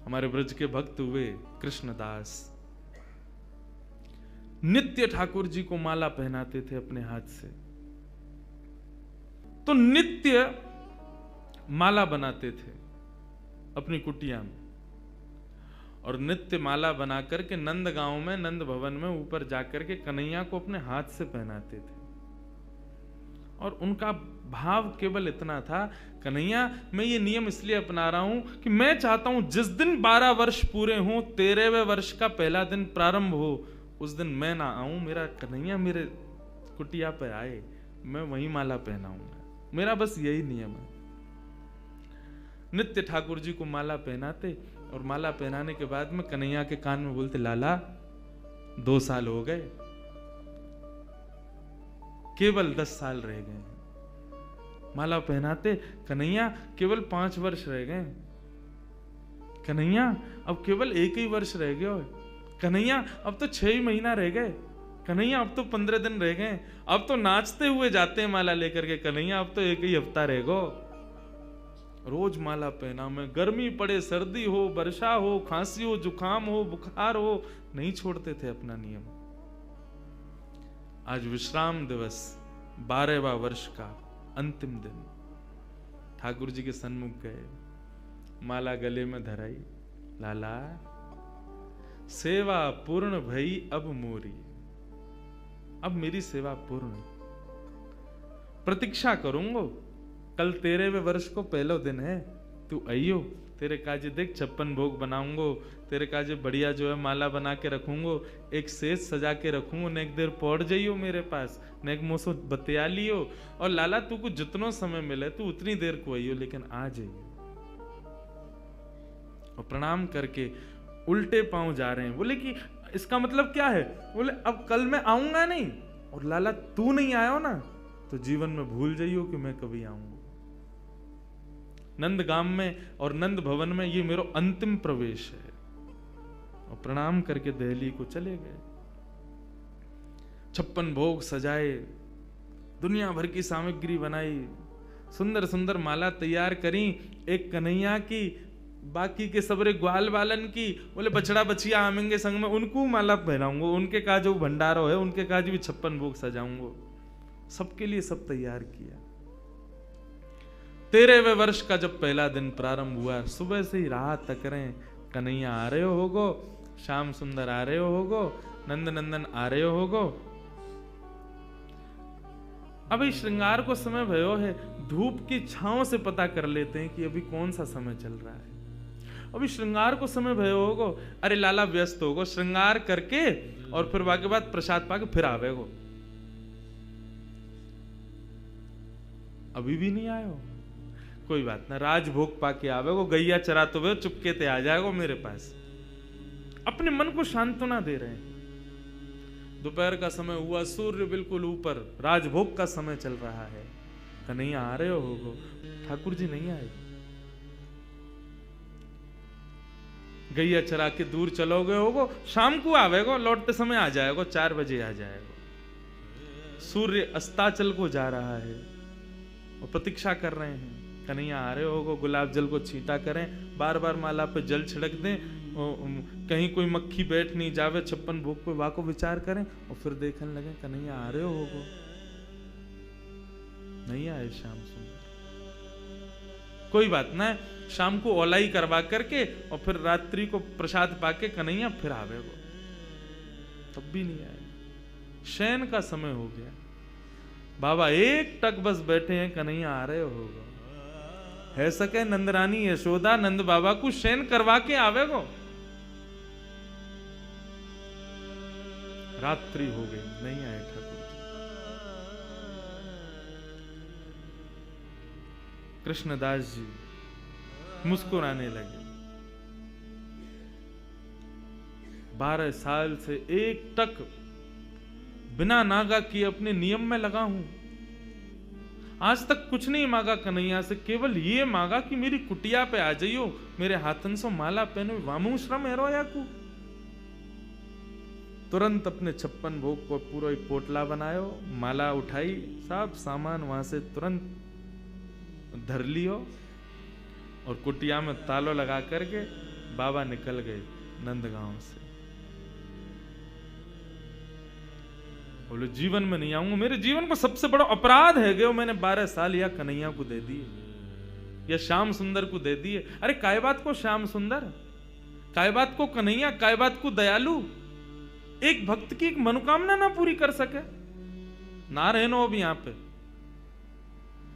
हमारे ब्रज के भक्त हुए कृष्णदास, नित्य ठाकुर जी को माला पहनाते थे अपने हाथ से। तो नित्य माला बनाते थे अपनी कुटिया में, और नित्य माला बना करके नंद गांव में, नंद भवन में ऊपर जाकर के कन्हैया को अपने हाथ से पहनाते थे। और उनका भाव केवल इतना था, कन्हैया मैं ये नियम इसलिए अपना रहा हूं कि मैं चाहता हूं जिस दिन 12 वर्ष पूरे हों, 13वें वर्ष का पहला दिन प्रारंभ हो, उस दिन मैं ना आऊं, मेरा कन्हैया मेरे कुटिया पे आए, मैं वही माला पहनाऊंगा। मेरा बस यही नियम है। नित्य ठाकुर जी को माला पहनाते, और माला पहनाने के बाद में कन्हैया के कान में बोलते, लाला 2 साल हो गए, केवल 10 साल रह गए। माला पहनाते, कन्हैया केवल 5 वर्ष रह गए, कन्हैया अब केवल 1 ही वर्ष रह गए, कन्हैया अब तो 6 ही महीना रह गए, कन्हैया अब तो 15 दिन रह गए, अब तो नाचते हुए जाते हैं माला लेकर के, कन्हैया अब तो 1 ही हफ्ता रह गो। रोज माला पहना मैं, गर्मी पड़े, सर्दी हो, वर्षा हो, खांसी हो, जुकाम हो, बुखार हो, नहीं छोड़ते थे अपना नियम। आज विश्राम दिवस, 12वां वर्ष का अंतिम दिन, ठाकुर जी के सन्मुख गए, माला गले में धराई, लाला सेवा पूर्ण भई अब मोरी, अब मेरी सेवा पूर्ण, प्रतीक्षा करूंगो, कल 13वें वर्ष को पहला दिन है, तू आइयो, तेरे काजे देख 56 भोग बनाऊंगो, तेरे काजे बढ़िया जो है माला बना के रखूंगो, एक सेज सजा के रखूंगो, न एक देर पौड़ जाइयो मेरे पास, न एक मोसो बतिया लियो, और लाला तू को जितनो समय मिले तू उतनी देर को आइयो, लेकिन आ जाइयो। और प्रणाम करके उल्टे पांव जा रहे हैं। बोले कि इसका मतलब क्या है? बोले अब कल मैं आऊंगा नहीं, और लाला तू नहीं आयो ना तो जीवन में भूल जाइयो कि मैं कभी आऊंगा। नंदगाम में और नंद भवन में ये मेरा अंतिम प्रवेश है। और प्रणाम करके दिल्ली को चले गए। 56 भोग सजाए, दुनिया भर की सामग्री बनाई, सुंदर सुंदर माला तैयार करी, एक कन्हैया की, बाकी के सबरे ग्वाल बालन की। बोले बछड़ा बछिया आमेंगे संग में, उनको माला पहनाऊंगा, उनके का जो भंडारो है उनके का भी 56 भोग सजाऊंगा, सबके लिए सब तैयार किया। 13वें वर्ष का जब पहला दिन प्रारंभ हुआ, सुबह से ही राह तक रहे, कन्हैया आ रहे होगो, श्याम सुंदर आ रहे होगो, नंद नंदन आ रहे होगो। अभी श्रृंगार को समय भयो है, धूप की छांव से पता कर लेते हैं कि अभी कौन सा समय चल रहा है। अभी श्रृंगार को समय भयो होगो, अरे लाला व्यस्त होगो, श्रृंगार करके और फिर वाके बाद प्रसाद पाके फिर आवेगो। अभी भी नहीं आयो, कोई बात ना, राजभोग पाके आवेगो, गैया चराते हुए चुपके ते आ जाएगो मेरे पास। अपने मन को सांत्वना दे रहे हैं। दोपहर का समय हुआ, सूर्य बिल्कुल ऊपर, राजभोग का समय चल रहा है। कन्हैया आ रहे होगो, ठाकुर जी नहीं आए। गैया चरा के दूर चलोगे होगो, शाम को आवेगो, लौटते समय आ जाएगो, 4 बजे आ जाएगो। सूर्य अस्ताचल को जा रहा है और प्रतीक्षा कर रहे हैं। कन्हैया आ रहे होगो, गुलाब जल को छींटा करें, बार बार माला पे जल छिड़क दें, कहीं कोई मक्खी बैठ नहीं जावे 56 भोग पे, वाको विचार करें और फिर देखने लगे कन्हैया आ रहे होगो। नहीं आए श्याम सुंदर। कोई बात ना, शाम को ओलाई करवा करके और फिर रात्रि को प्रसाद पाके कन्हैया फिर आवेगो। तब भी नहीं आए। शयन का समय हो गया, बाबा एक टक बस बैठे हैं, कन्हैया आ रहे होगा। है सके नंदरानी यशोदा नंद बाबा को शयन करवा के आवेगो। रात्रि हो गई, नहीं आए ठाकुर जी। कृष्णदास जी मुस्कुराने लगे। 12 साल से एक टक बिना नागा किए अपने नियम में लगा हूं। आज तक कुछ नहीं मांगा कन्हैया से, केवल ये मांगा कि मेरी कुटिया पे आ जाइयो, मेरे हाथन से माला पहनो, वामू श्रम है रोया को। तुरंत अपने 56 भोग को पूरा एक पोटला बनायो, माला उठाई, सब सामान वहां से तुरंत धर लियो और कुटिया में तालो लगा करके बाबा निकल गए नंदगांव से। बोले जीवन में नहीं आऊंगा, मेरे जीवन को सबसे बड़ा अपराध है गयो, मैंने 12 साल या कन्हैया को दे दिए या श्याम सुंदर को दे दिए। अरे काय बात को श्याम सुंदर, काय बात को कन्हैया, काय बात को दयालु, एक भक्त की एक मनोकामना ना पूरी कर सके, ना रहनो अब यहां पे।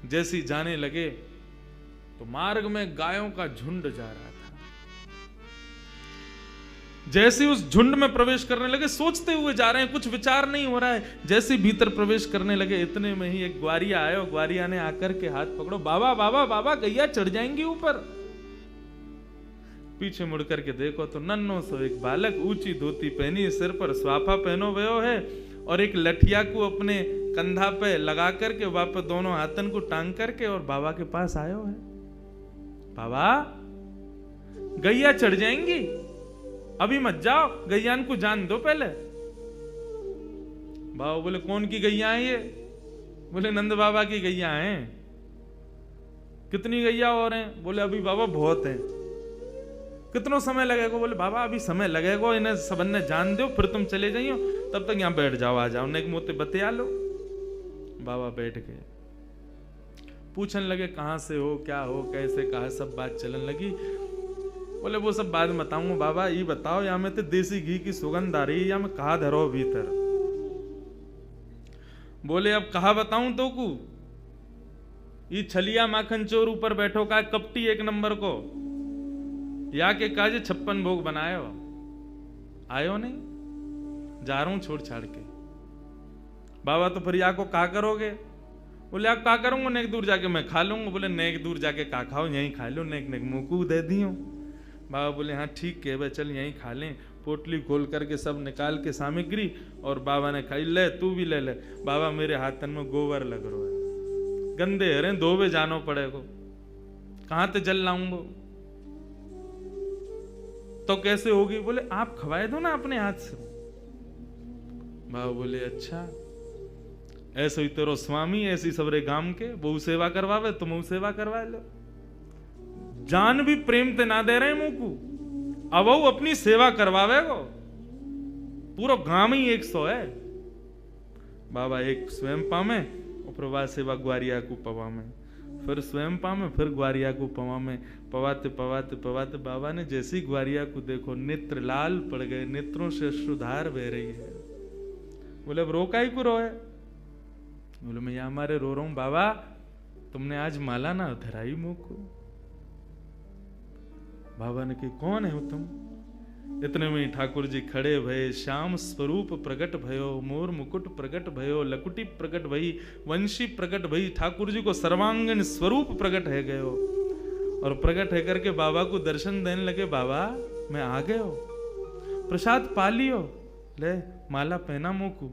जैसी जाने लगे तो मार्ग में गायों का झुंड जा रहा था। जैसे उस झुंड में प्रवेश करने लगे, सोचते हुए जा रहे हैं, कुछ विचार नहीं हो रहा है। जैसे भीतर प्रवेश करने लगे, इतने में ही एक ग्वारिया आया और ग्वारिया ने आकर के हाथ पकड़ो, बाबा बाबा बाबा गैया चढ़ जाएंगी ऊपर। पीछे मुड़ करके देखो तो नन्नो सो एक बालक, ऊंची धोती पहनी, सिर पर स्वाफा पहनो भयो है और एक लठिया को अपने कंधा पे लगा करके वापस दोनों हाथन को टांग करके और बाबा के पास आयो है। बाबा गैया चढ़ जाएंगी, अभी मत जाओ, गैयान को जान दो पहले। बाबा बोले कौन की गैया है ये? बोले नंद बाबा की गैया हैं। कितनी गैया और हैं? बोले अभी बाबा बहुत हैं। कितना समय लगेगा? बोले बाबा अभी समय लगेगा, इन्हें सबन ने जान दो, फिर तुम चले जाइयो, तब तक यहां बैठ जाओ, आ जाओ, नेक मोते बतिया लो। बाबा बैठ गए, पूछने लगे कहां से हो, क्या हो, कैसे, कहा, सब बात चलने लगी। बोले वो सब बाद में बताऊंगा बाबा, ये बताओ या में तो देसी घी की सुगंध आ रही है या मैं कहा धरो भीतर। बोले अब कहा बताऊं तो को, ये छलिया माखन चोर ऊपर बैठो का कपटी एक नंबर को, या के काजे 56 भोग बनायो, आयो नहीं, जा रहा हूं छोड़ छाड़ के। बाबा तो फिर या को का करोगे? बोले आप का करूंगा, नेक दूर जाके मैं खा लूंगा। बोले नेक दूर जाके का खाओ, यहीं खा लो, नेक नेक मुंह को दे दियो। बाबा बोले हाँ ठीक है भाई, चल यहीं खा लें। पोटली खोल करके सब निकाल के सामग्री और बाबा ने खाई, ले तू भी ले ले। बाबा मेरे हाथन में गोबर लग रहा है, गंदे हरे, धोबे जानो पड़ेगा, कहां ते जल लाऊंगो, तो कैसे होगी? बोले आप खवाए दो ना अपने हाथ से। बाबा बोले अच्छा, ऐसे ही तेरो स्वामी ऐसी सबरे गांव के बहु सेवा करवावे, तुम सेवा करवा लो। जान भी प्रेम ते ना दे रहे मुंह को, अब वो अपनी सेवा करवावे गो, पूरा गांव ही 100 है। बाबा एक स्वयं पामे और प्रभा सेवा ग्वारिया को पवा में, फिर स्वयं पामे, फिर ग्वारिया को पवा में, पवाते पवाते पवाते बाबा ने जैसी ग्वारिया को देखो, नेत्र लाल पड़ गए, नेत्रों से अश्रुधार बह रही है। बोले अब रो काई को रोए? बोले मैं यहां हमारे रो रहा हूं बाबा, तुमने आज माला ना धराई मुंह को। बाबा ने कही कौन है हो तुम? इतने में ठाकुर जी खड़े भये, श्याम स्वरूप प्रकट भयो, मोर मुकुट प्रकट भयो, लकुटी प्रकट भई, वंशी प्रकट भई। ठाकुर जी को सर्वांगीण स्वरूप प्रकट है गयो और प्रकट है करके बाबा को दर्शन देने लगे। बाबा मैं आ गए हो, प्रसाद पा लियो, ले माला पहना मुंह को।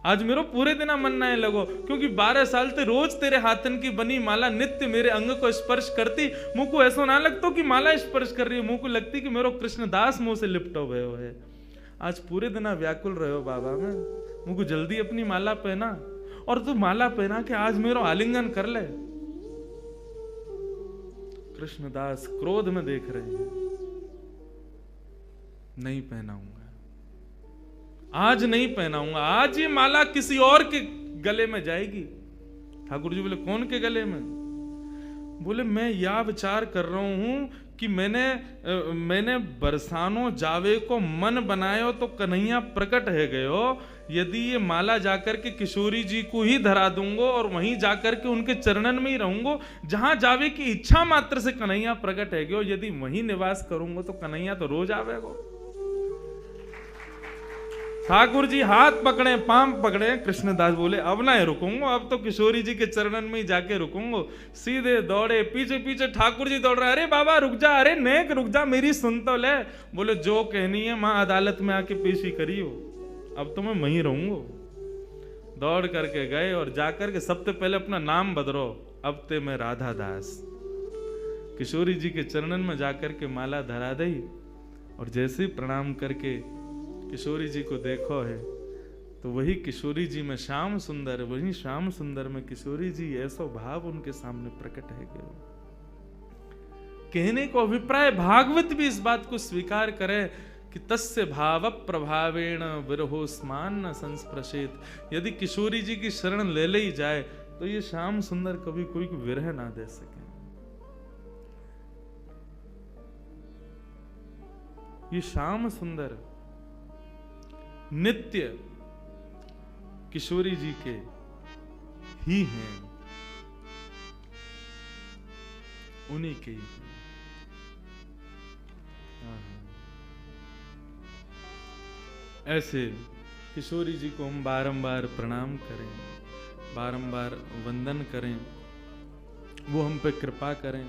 आज मेरो पूरे दिन मन ना लगो, क्योंकि 12 साल से रोज तेरे हाथन की बनी माला नित्य मेरे अंग को स्पर्श करती। मुंह को ऐसा ना लगता कि माला स्पर्श कर रही है, मुंह को लगती कि मेरो कृष्णदास मुंह से लिपटो भयो है। आज पूरे दिन व्याकुल रहो बाबा, में मुंह को जल्दी अपनी माला पहना, और तू माला पहना के आज मेरो आलिंगन कर ले। कृष्णदास क्रोध में देख रहे हैं, नहीं पहनाऊंगा, आज नहीं पहनाऊंगा, आज ये माला किसी और के गले में जाएगी। ठाकुर जी बोले कौन के गले में? बोले मैं यह विचार कर रहा हूं कि मैंने बरसानो जावे को मन बनायो तो कन्हैया प्रकट है गयो। यदि ये माला जाकर के किशोरी जी को ही धरा दूंगो और वहीं जाकर के उनके चरणन में ही रहूंगो, जहां जावे की इच्छा मात्र से कन्हैया प्रकट है गयो। यदि वहीं निवास करूंगो तो कन्हैया तो रोज आवेगो। ठाकुर जी हाथ पकड़े, पांव पकड़े। कृष्णदास बोले अब ना रुकूंगा, अब तो किशोरी जी के चरणन में ही जाके रुकूंगा। सीधे दौड़े, पीछे पीछे ठाकुर जी दौड़ रहे, अरे बाबा रुक जा, अरे नेक रुक जा, मेरी सुन तो ले। बोले जो कहनी है मां अदालत में आके पेशी करियो, अब तो मैं वहीं रहूंगा। दौड़ करके गए और जाकर के सबसे पहले अपना नाम बदलो, अब ते मैं राधा दास। किशोरी जी के चरणन में जाकर के माला धरा दी और जैसे ही प्रणाम करके किशोरी जी को देखो है तो वही किशोरी जी में श्याम सुंदर, वही श्याम सुंदर में किशोरी जी, ऐसा भाव उनके सामने प्रकट है गयो। कहने को अभिप्राय भागवत भी इस बात को स्वीकार करे कि तस्य भाव प्रभावेण विरहोस्मान न संस्पृशेत। यदि किशोरी जी की शरण ले ही जाए तो ये श्याम सुंदर कभी कोई को विरह ना दे सके। ये श्याम सुंदर नित्य किशोरी जी के ही हैं, उन्हीं के ही हैं। ऐसे किशोरी जी को हम बारंबार प्रणाम करें, बारंबार वंदन करें, वो हम पे कृपा करें।